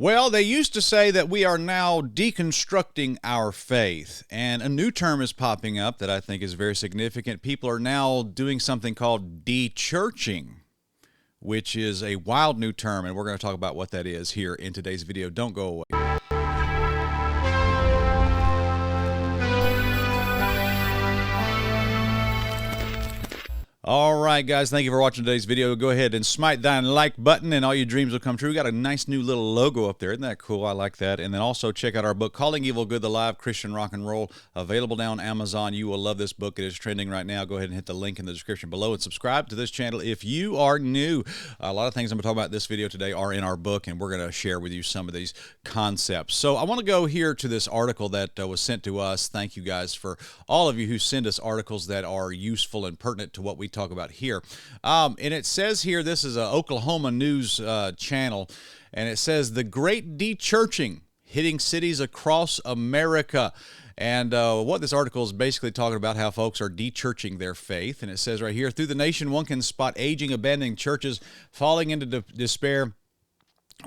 Well, they used to say that we are now deconstructing our faith, and a new term is popping up that I think is very significant. People are now doing something called dechurching, which is a wild new term, and we're going to talk about what that is here in today's video. Don't go away. All right, guys, thank you for watching today's video. Go ahead and smite that like button and all your dreams will come true. We got a nice new little logo up there. Isn't that cool? I like that. And then also check out our book, Calling Evil Good, the Live Christian Rock and Roll, available down on Amazon. You will love this book. It is trending right now. Go ahead and hit the link in the description below and subscribe to this channel if you are new. A lot of things I'm going to talk about in this video today are in our book, and we're going to share with you some of these concepts. So I want to go here to this article that was sent to us. Thank you guys for all of you who send us articles that are useful and pertinent to what we talk about here. And it says here, this is an Oklahoma news channel, and it says, "The Great Dechurching Hitting Cities Across America." And what this article is basically talking about, how folks are dechurching their faith. And it says right here, "Through the nation, one can spot aging, abandoned churches falling into despair,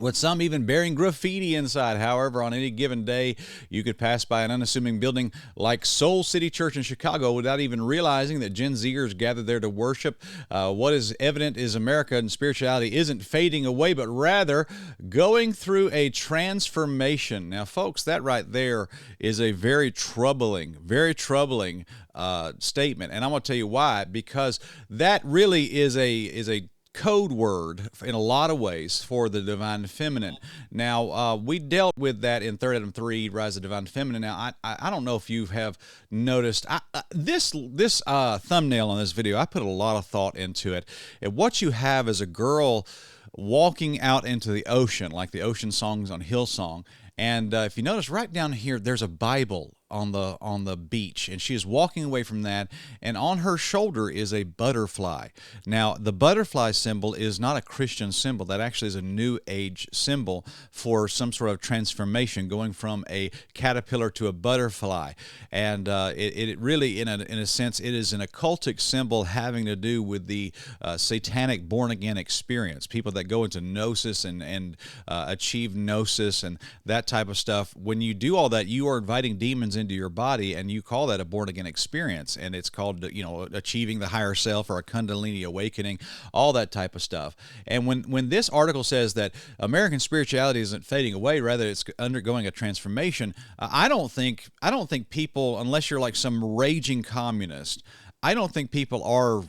with some even bearing graffiti inside. However, on any given day, you could pass by an unassuming building like Soul City Church in Chicago without even realizing that Gen Zers gathered there to worship. What is evident is America and spirituality isn't fading away, but rather going through a transformation." Now, folks, that right there is a very troubling statement, and I'm going to tell you why. Because that really is a code word in a lot of ways for the divine feminine. Now, we dealt with that in 3 Adam 3, Rise of the Divine Feminine. Now, I don't know if you have noticed, this thumbnail on this video, I put a lot of thought into it. And what you have is a girl walking out into the ocean, like the ocean songs on Hillsong. And if you notice right down here, there's a Bible on the beach, and she is walking away from that, and on her shoulder is a butterfly. Now, the butterfly symbol is not a Christian symbol. That actually is a New Age symbol for some sort of transformation, going from a caterpillar to a butterfly. And it really, in a sense, it is an occultic symbol having to do with the satanic born-again experience. People that go into gnosis and achieve gnosis and that type of stuff. When you do all that, you are inviting demons into your body, and you call that a born-again experience, and it's called, achieving the higher self or a Kundalini awakening, all that type of stuff. And when this article says that American spirituality isn't fading away, rather it's undergoing a transformation, I don't think people, unless you're like some raging communist, I don't think people are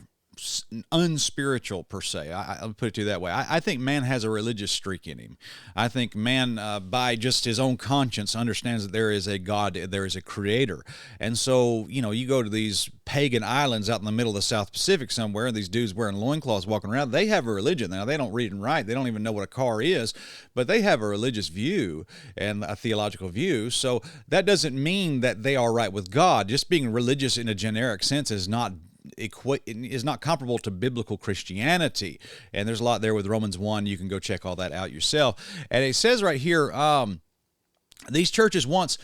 unspiritual per se. I'll put it to you that way. I think man has a religious streak in him. I think man, by just his own conscience, understands that there is a God, there is a creator. And so, you go to these pagan islands out in the middle of the South Pacific somewhere, and these dudes wearing loincloths walking around, they have a religion. Now, they don't read and write. They don't even know what a car is, but they have a religious view and a theological view. So that doesn't mean that they are right with God. Just being religious in a generic sense is not comparable to biblical Christianity. And there's a lot there with Romans 1. You can go check all that out yourself. And it says right here, these churches, once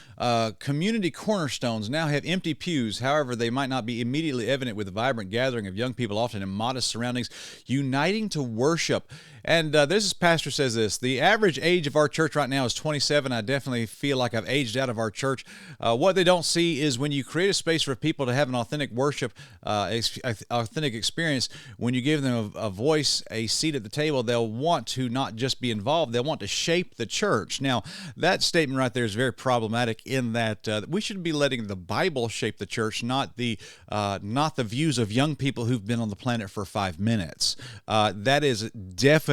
community cornerstones, now have empty pews. However, they might not be immediately evident with a vibrant gathering of young people, often in modest surroundings, uniting to worship. And this pastor says this: "The average age of our church right now is 27. I definitely feel like I've aged out of our church. What they don't see is when you create a space for people to have an authentic worship, authentic experience, when you give them a voice, a seat at the table, they'll want to not just be involved, they'll want to shape the church." Now, that statement right there is very problematic in that we should be letting the Bible shape the church, not the views of young people who've been on the planet for 5 minutes. That is definitely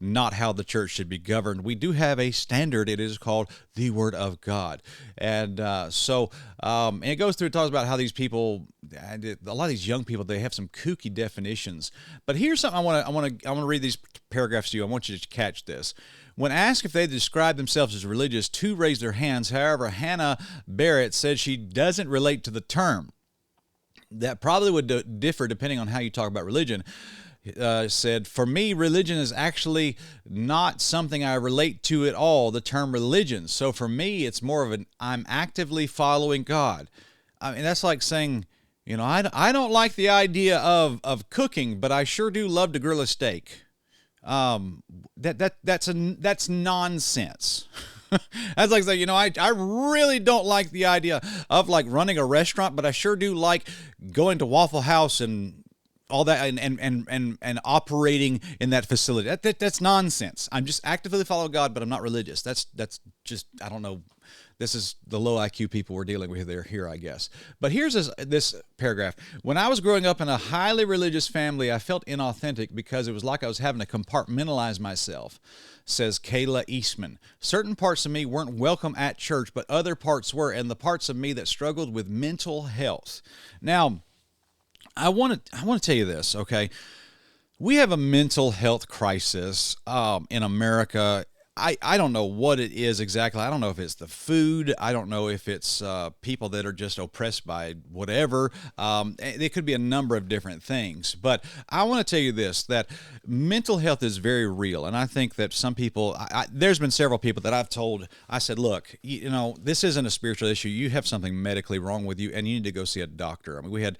not how the church should be governed. We do have a standard. It is called the Word of God. And and it goes through, it talks about how these people, a lot of these young people, they have some kooky definitions. But here's something I want to read these paragraphs to you. I want you to catch this. When asked if they describe themselves as religious, 2 raised their hands. However, Hannah Barrett said she doesn't relate to the term. That probably would differ depending on how you talk about religion. Said, "For me, religion is actually not something I relate to at all, the term religion. So for me, it's more of I'm actively following God." I mean, that's like saying, I don't like the idea of cooking, but I sure do love to grill a steak. That's nonsense. That's like saying, I really don't like the idea of like running a restaurant, but I sure do like going to Waffle House and all that and operating in that facility. That's nonsense. I'm just actively following God, but I'm not religious. That's just, I don't know. This is the low IQ people we're dealing with here, I guess. But here's this paragraph. When I was growing up in a highly religious family, I felt inauthentic because it was like I was having to compartmentalize myself, says Kayla Eastman. Certain parts of me weren't welcome at church, but other parts were, and the parts of me that struggled with mental health. Now, I want to tell you this, okay? We have a mental health crisis in America. I don't know what it is exactly. I don't know if it's the food. I don't know if it's people that are just oppressed by whatever. It could be a number of different things. But I want to tell you this, that mental health is very real. And I think that some people, there's been several people that I've told, I said, look, this isn't a spiritual issue. You have something medically wrong with you, and you need to go see a doctor. I mean,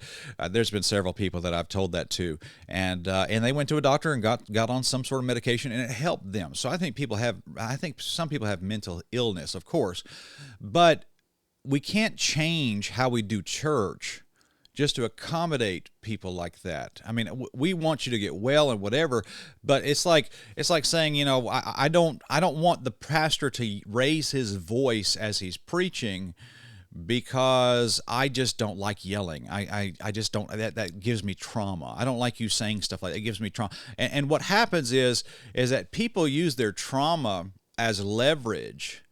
there's been several people that I've told that to. And they went to a doctor and got on some sort of medication, and it helped them. So I think some people have mental illness, of course, but we can't change how we do church just to accommodate people like that. I mean, we want you to get well and whatever, but it's like saying, I don't want the pastor to raise his voice as he's preaching because I just don't like yelling. I just don't, that gives me trauma. I don't like you saying stuff like that. It gives me trauma. And what happens is that people use their trauma as leverage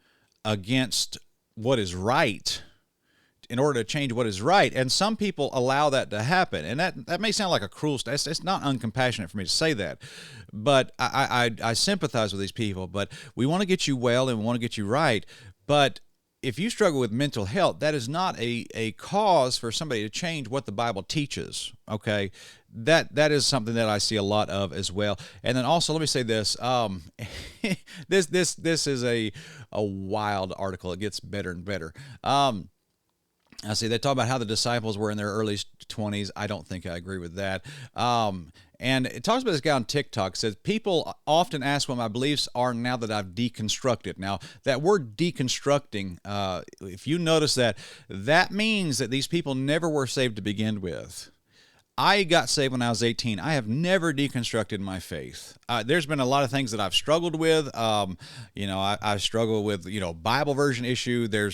against what is right in order to change what is right. And some people allow that to happen. And that may sound like a cruel statement. It's not uncompassionate for me to say that. But I sympathize with these people. But we want to get you well and we want to get you right. But if you struggle with mental health, that is not a cause for somebody to change what the Bible teaches, okay? That is something that I see a lot of as well. And then also, let me say this. This is a wild article. It gets better and better. I see they talk about how the disciples were in their early 20s. I don't think I agree with that. And it talks about this guy on TikTok. Says, people often ask what my beliefs are now that I've deconstructed. Now, that word deconstructing, if you notice that means that these people never were saved to begin with. I got saved when I was 18. I have never deconstructed my faith. There's been a lot of things that I've struggled with. I've struggled with, Bible version issue. There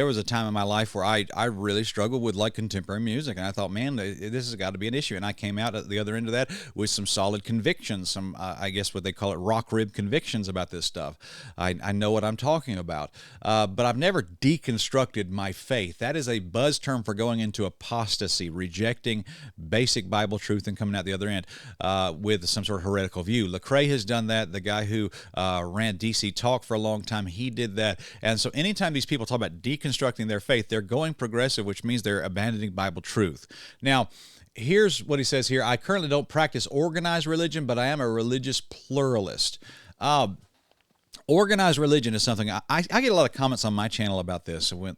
was a time in my life where I really struggled with like contemporary music. And I thought, man, this has got to be an issue. And I came out at the other end of that with some solid convictions, some, I guess what they call it, rock rib convictions about this stuff. I know what I'm talking about. But I've never deconstructed my faith. That is a buzz term for going into apostasy, rejecting basic Bible truth and coming out the other end with some sort of heretical view. Lecrae has done that. The guy who ran DC Talk for a long time, he did that. And so anytime these people talk about deconstructing their faith, they're going progressive, which means they're abandoning Bible truth. Now, here's what he says here. I currently don't practice organized religion, but I am a religious pluralist. Organized religion is something I get a lot of comments on my channel about this. When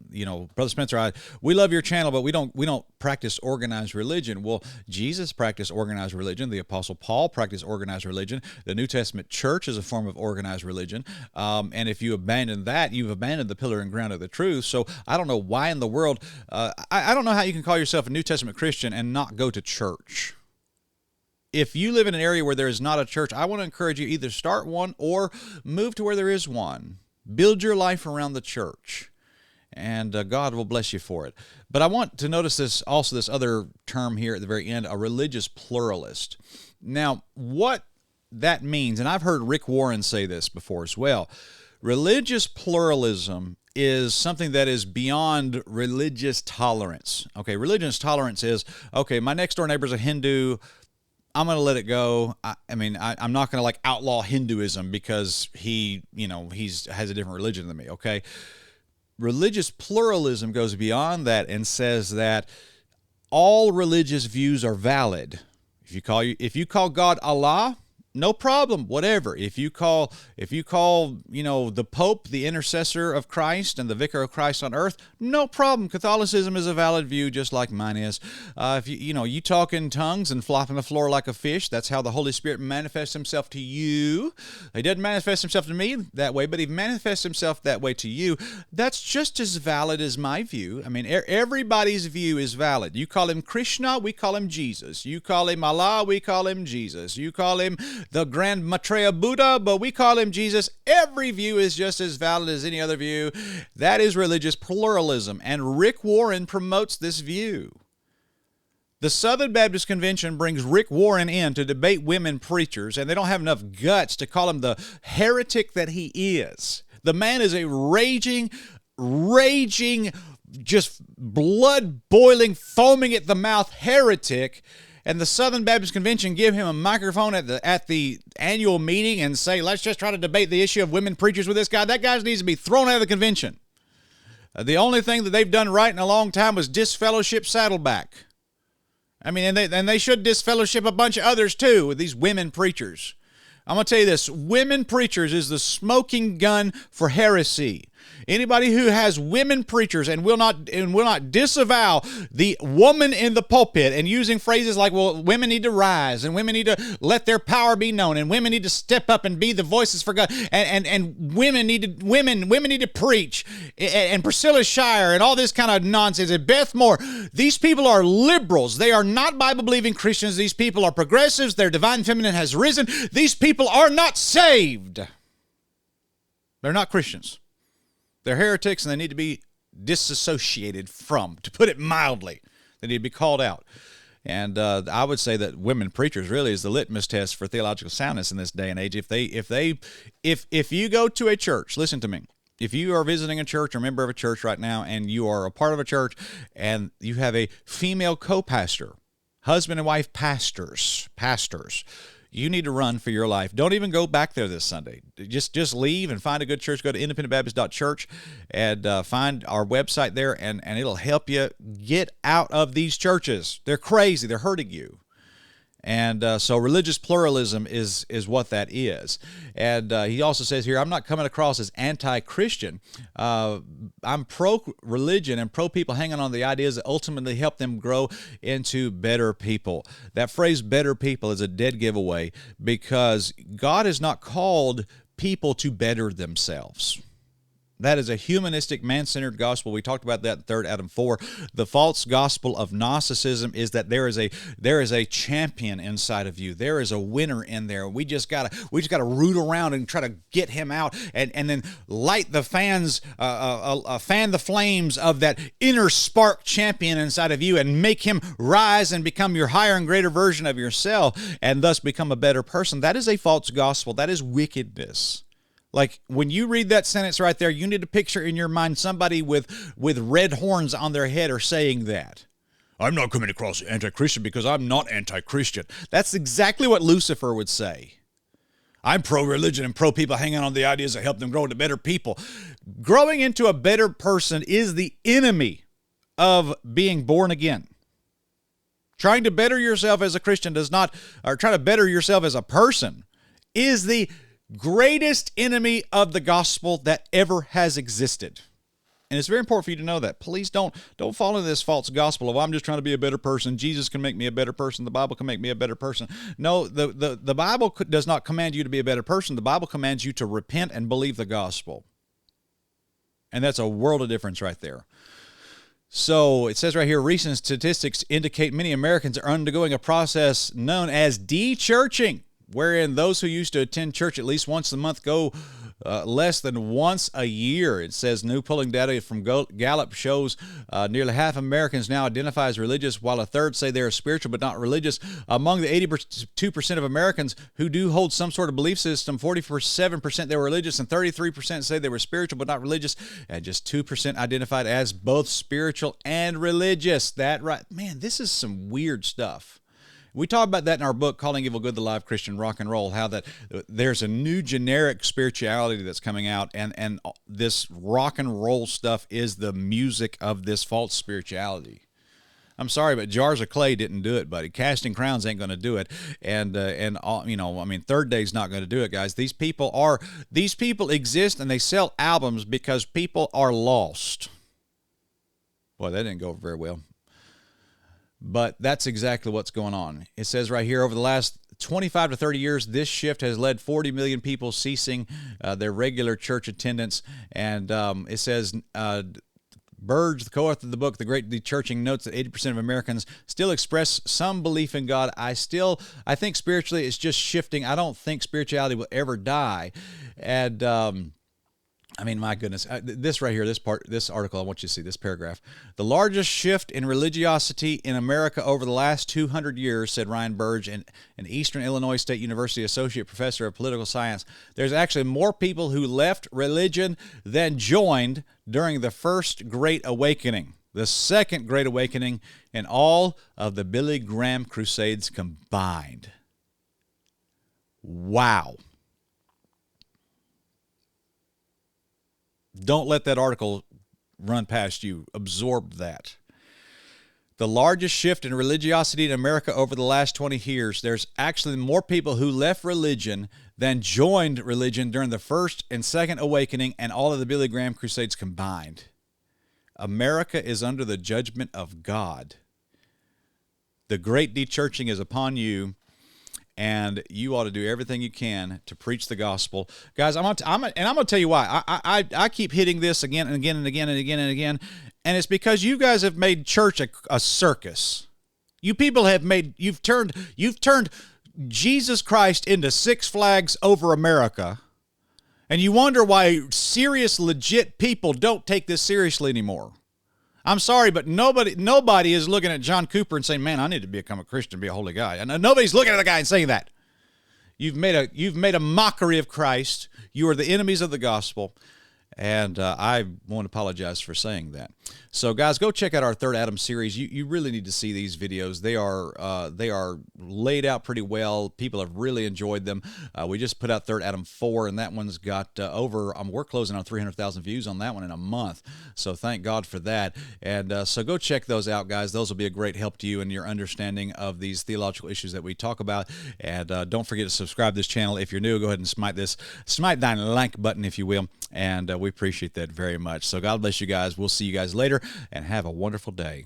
Brother Spencer, we love your channel, but we don't practice organized religion. Well, Jesus practiced organized religion. The Apostle Paul practiced organized religion. The New Testament church is a form of organized religion. And if you abandon that, you've abandoned the pillar and ground of the truth. So I don't know why in the world. I don't know how you can call yourself a New Testament Christian and not go to church. If you live in an area where there is not a church, I want to encourage you either start one or move to where there is one. Build your life around the church, and God will bless you for it. But I want to notice this other term here at the very end, a religious pluralist. Now, what that means, and I've heard Rick Warren say this before as well, religious pluralism is something that is beyond religious tolerance. Okay, religious tolerance is, okay, my next door neighbor's a Hindu, I'm going to let it go. I'm not going to like outlaw Hinduism because he has a different religion than me, okay? Religious pluralism goes beyond that and says that all religious views are valid. If you call God Allah, no problem, whatever. If you call, the Pope the intercessor of Christ and the vicar of Christ on earth, no problem. Catholicism is a valid view, just like mine is. If you talk in tongues and flop on the floor like a fish, that's how the Holy Spirit manifests himself to you. He doesn't manifest himself to me that way, but he manifests himself that way to you. That's just as valid as my view. I mean, everybody's view is valid. You call him Krishna, we call him Jesus. You call him Allah, we call him Jesus. You call him the Grand Maitreya Buddha, but we call him Jesus. Every view is just as valid as any other view. That is religious pluralism, and Rick Warren promotes this view. The Southern Baptist Convention brings Rick Warren in to debate women preachers, and they don't have enough guts to call him the heretic that he is. The man is a raging, just blood-boiling, foaming at the mouth heretic, and the Southern Baptist Convention give him a microphone at the annual meeting and say, let's just try to debate the issue of women preachers with this guy. That guy needs to be thrown out of the convention. The only thing that they've done right in a long time was disfellowship Saddleback. I mean, and they should disfellowship a bunch of others too with these women preachers. I'm going to tell you this, women preachers is the smoking gun for heresy. Anybody who has women preachers and will not disavow the woman in the pulpit and using phrases like, well, women need to rise and women need to let their power be known and women need to step up and be the voices for God and women need to preach and Priscilla Shire and all this kind of nonsense and Beth Moore. These people are liberals. They are not Bible-believing Christians. These people are progressives. Their divine feminine has risen. These people are not saved. They're not Christians. They're heretics, and they need to be disassociated from, to put it mildly. They need to be called out. And I would say that women preachers really is the litmus test for theological soundness in this day and age. If you go to a church, listen to me. If you are visiting a church or a member of a church right now, and you are a part of a church, and you have a female co-pastor, husband and wife pastors, you need to run for your life. Don't even go back there this Sunday. Just leave and find a good church. Go to independentbaptist.church and find our website there, and it'll help you get out of these churches. They're crazy. They're hurting you. And so religious pluralism is what that is. And he also says here, I'm not coming across as anti-Christian. I'm pro-religion and pro-people hanging on the ideas that ultimately help them grow into better people. That phrase, better people, is a dead giveaway because God has not called people to better themselves. That is a humanistic, man-centered gospel. We talked about that in 3 Adam 4. The false gospel of Gnosticism is that there is a champion inside of you. There is a winner in there. We just gotta root around and try to get him out, and then light the fan the flames of that inner spark champion inside of you, and make him rise and become your higher and greater version of yourself, and thus become a better person. That is a false gospel. That is wickedness. Like, when you read that sentence right there, you need to picture in your mind somebody with red horns on their head are saying that. I'm not coming across anti-Christian because I'm not anti-Christian. That's exactly what Lucifer would say. I'm pro-religion and pro-people hanging on the ideas that help them grow into better people. Growing into a better person is the enemy of being born again. Trying to better yourself as a Christian trying to better yourself as a person is the greatest enemy of the gospel that ever has existed. And it's very important for you to know that. Please don't fall into this false gospel of, I'm just trying to be a better person. Jesus can make me a better person. The Bible can make me a better person. No, the Bible does not command you to be a better person. The Bible commands you to repent and believe the gospel. And that's a world of difference right there. So it says right here, recent statistics indicate many Americans are undergoing a process known as dechurching, wherein those who used to attend church at least once a month go less than once a year. It says new polling data from Gallup shows nearly half Americans now identify as religious, while a third say they are spiritual but not religious. Among the 82% of Americans who do hold some sort of belief system, 47% they were religious and 33% say they were spiritual but not religious, and just 2% identified as both spiritual and religious. That right, man, this is some weird stuff. We talk about that in our book, Calling Evil Good, the Live Christian Rock and Roll, how that there's a new generic spirituality that's coming out, and this rock and roll stuff is the music of this false spirituality. I'm sorry, but jars of clay didn't do it, buddy. Casting crowns ain't going to do it, and all, you know, I mean, Third Day's not going to do it, guys. These people exist and they sell albums because people are lost. Boy, that didn't go over very well. But that's exactly what's going on. It says right here, over the last 25 to 30 years, this shift has led 40 million people ceasing their regular church attendance. And it says, Burge, the co-author of the book, The Great Dechurching, notes that 80% of Americans still express some belief in God. I think spiritually it's just shifting. I don't think spirituality will ever die. And I mean, my goodness, this right here, this article, I want you to see this paragraph. The largest shift in religiosity in America over the last 200 years, said Ryan Burge, an Eastern Illinois State University associate professor of political science. There's actually more people who left religion than joined during the first Great Awakening, the second Great Awakening, and all of the Billy Graham crusades combined. Wow. Don't let that article run past you. Absorb that. The largest shift in religiosity in America over the last 20 years, there's actually more people who left religion than joined religion during the first and second awakening and all of the Billy Graham crusades combined. America is under the judgment of God. The great dechurching is upon you, and you ought to do everything you can to preach the gospel. Guys, I'm going to tell you why. I keep hitting this again and again and again and again and again, and it's because you guys have made church a circus. You people have you've turned Jesus Christ into Six Flags Over America, and you wonder why serious, legit people don't take this seriously anymore. I'm sorry, but nobody is looking at John Cooper and saying, man, I need to become a Christian, be a holy guy. And nobody's looking at the guy and saying that. You've made a mockery of Christ. You are the enemies of the gospel. And I want to apologize for saying that. So, guys, go check out our Third Adam series. You really need to see these videos. They are laid out pretty well. People have really enjoyed them. We just put out Third Adam 4, and that one's got we're closing on 300,000 views on that one in a month. So thank God for that. And so go check those out, guys. Those will be a great help to you in your understanding of these theological issues that we talk about. And don't forget to subscribe to this channel. If you're new, go ahead and smite that like button, if you will. And we appreciate that very much. So God bless you guys. We'll see you guys later, and have a wonderful day.